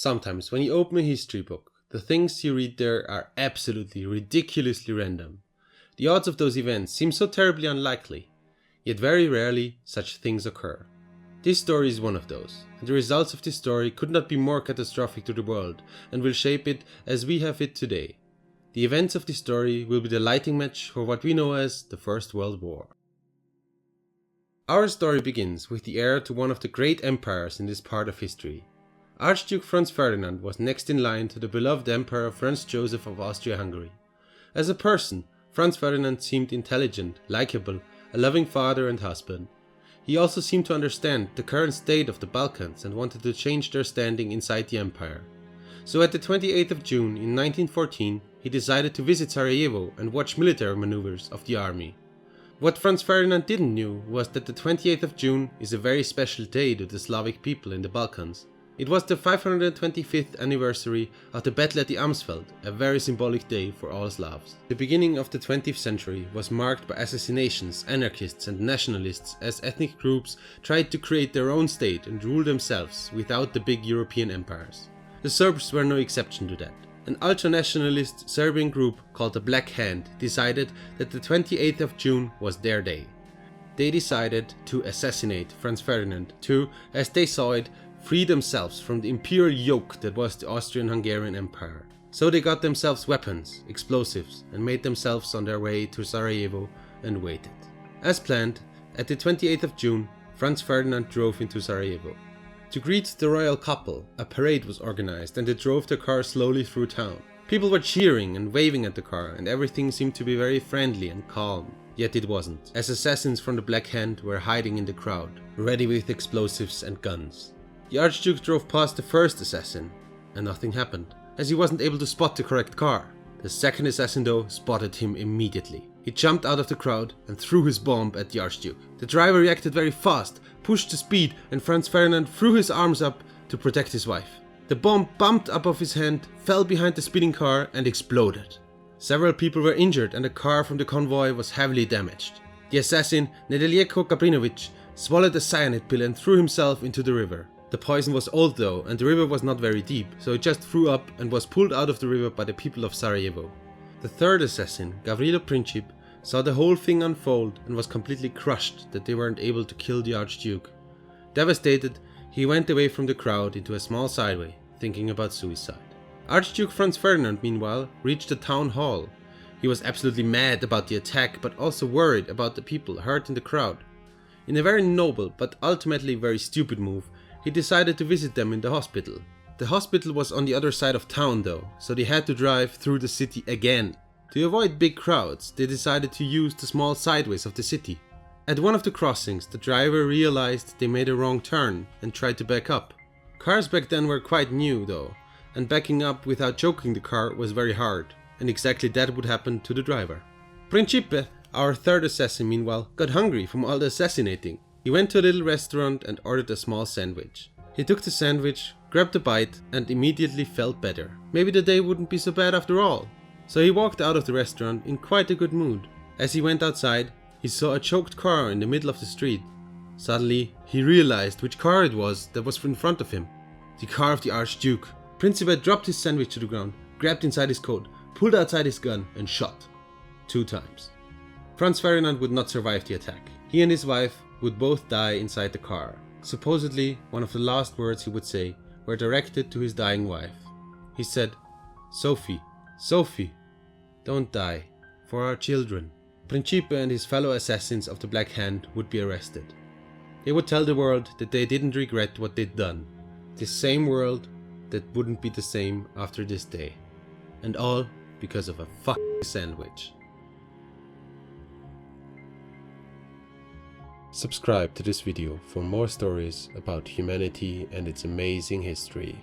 Sometimes when you open a history book, the things you read there are absolutely ridiculously random. The odds of those events seem so terribly unlikely, yet very rarely such things occur. This story is one of those, and the results of this story could not be more catastrophic to the world and will shape it as we have it today. The events of this story will be the lighting match for what we know as the First World War. Our story begins with the heir to one of the great empires in this part of history. Archduke Franz Ferdinand was next in line to the beloved Emperor Franz Joseph of Austria-Hungary. As a person, Franz Ferdinand seemed intelligent, likable, a loving father and husband. He also seemed to understand the current state of the Balkans and wanted to change their standing inside the empire. So at the 28th of June in 1914, he decided to visit Sarajevo and watch military maneuvers of the army. What Franz Ferdinand didn't know was that the 28th of June is a very special day to the Slavic people in the Balkans. It was the 525th anniversary of the battle at the Amsfeld, a very symbolic day for all Slavs. The beginning of the 20th century was marked by assassinations, anarchists and nationalists as ethnic groups tried to create their own state and rule themselves without the big European empires. The Serbs were no exception to that. An ultra-nationalist Serbian group called the Black Hand decided that the 28th of June was their day. They decided to assassinate Franz Ferdinand to, as they saw it, free themselves from the imperial yoke that was the Austrian-Hungarian Empire. So they got themselves weapons, explosives, and made themselves on their way to Sarajevo and waited. As planned, at the 28th of June, Franz Ferdinand drove into Sarajevo. To greet the royal couple, a parade was organized and they drove the car slowly through town. People were cheering and waving at the car and everything seemed to be very friendly and calm. Yet it wasn't, as assassins from the Black Hand were hiding in the crowd, ready with explosives and guns. The Archduke drove past the first assassin, and nothing happened, as he wasn't able to spot the correct car. The second assassin though spotted him immediately. He jumped out of the crowd and threw his bomb at the Archduke. The driver reacted very fast, pushed the speed, and Franz Ferdinand threw his arms up to protect his wife. The bomb bumped up off his hand, fell behind the speeding car and exploded. Several people were injured and the car from the convoy was heavily damaged. The assassin, Nedeljko Gabrinovic, swallowed a cyanide pill and threw himself into the river. The poison was old though, and the river was not very deep, so it just threw up and was pulled out of the river by the people of Sarajevo. The third assassin, Gavrilo Princip, saw the whole thing unfold and was completely crushed that they weren't able to kill the Archduke. Devastated, he went away from the crowd into a small sideway, thinking about suicide. Archduke Franz Ferdinand, meanwhile, reached the town hall. He was absolutely mad about the attack, but also worried about the people hurt in the crowd. In a very noble but ultimately very stupid move, he decided to visit them in the hospital. The hospital was on the other side of town though, so they had to drive through the city again. To avoid big crowds, they decided to use the small sideways of the city. At one of the crossings, the driver realized they made a wrong turn and tried to back up. Cars back then were quite new though, and backing up without choking the car was very hard, and exactly that would happen to the driver. Principe, our third assassin meanwhile, got hungry from all the assassinating. He went to a little restaurant and ordered a small sandwich. He took the sandwich, grabbed a bite and immediately felt better. Maybe the day wouldn't be so bad after all. So he walked out of the restaurant in quite a good mood. As he went outside, he saw a choked car in the middle of the street. Suddenly, he realized which car it was that was in front of him. The car of the Archduke. Principe dropped his sandwich to the ground, grabbed inside his coat, pulled outside his gun and shot. 2 times. Franz Ferdinand would not survive the attack. He and his wife would both die inside the car. Supposedly, one of the last words he would say were directed to his dying wife. He said, "Sophie, Sophie, don't die, for our children." Principe and his fellow assassins of the Black Hand would be arrested. They would tell the world that they didn't regret what they'd done. This same world that wouldn't be the same after this day. And all because of a fucking sandwich. Subscribe to this video for more stories about humanity and its amazing history.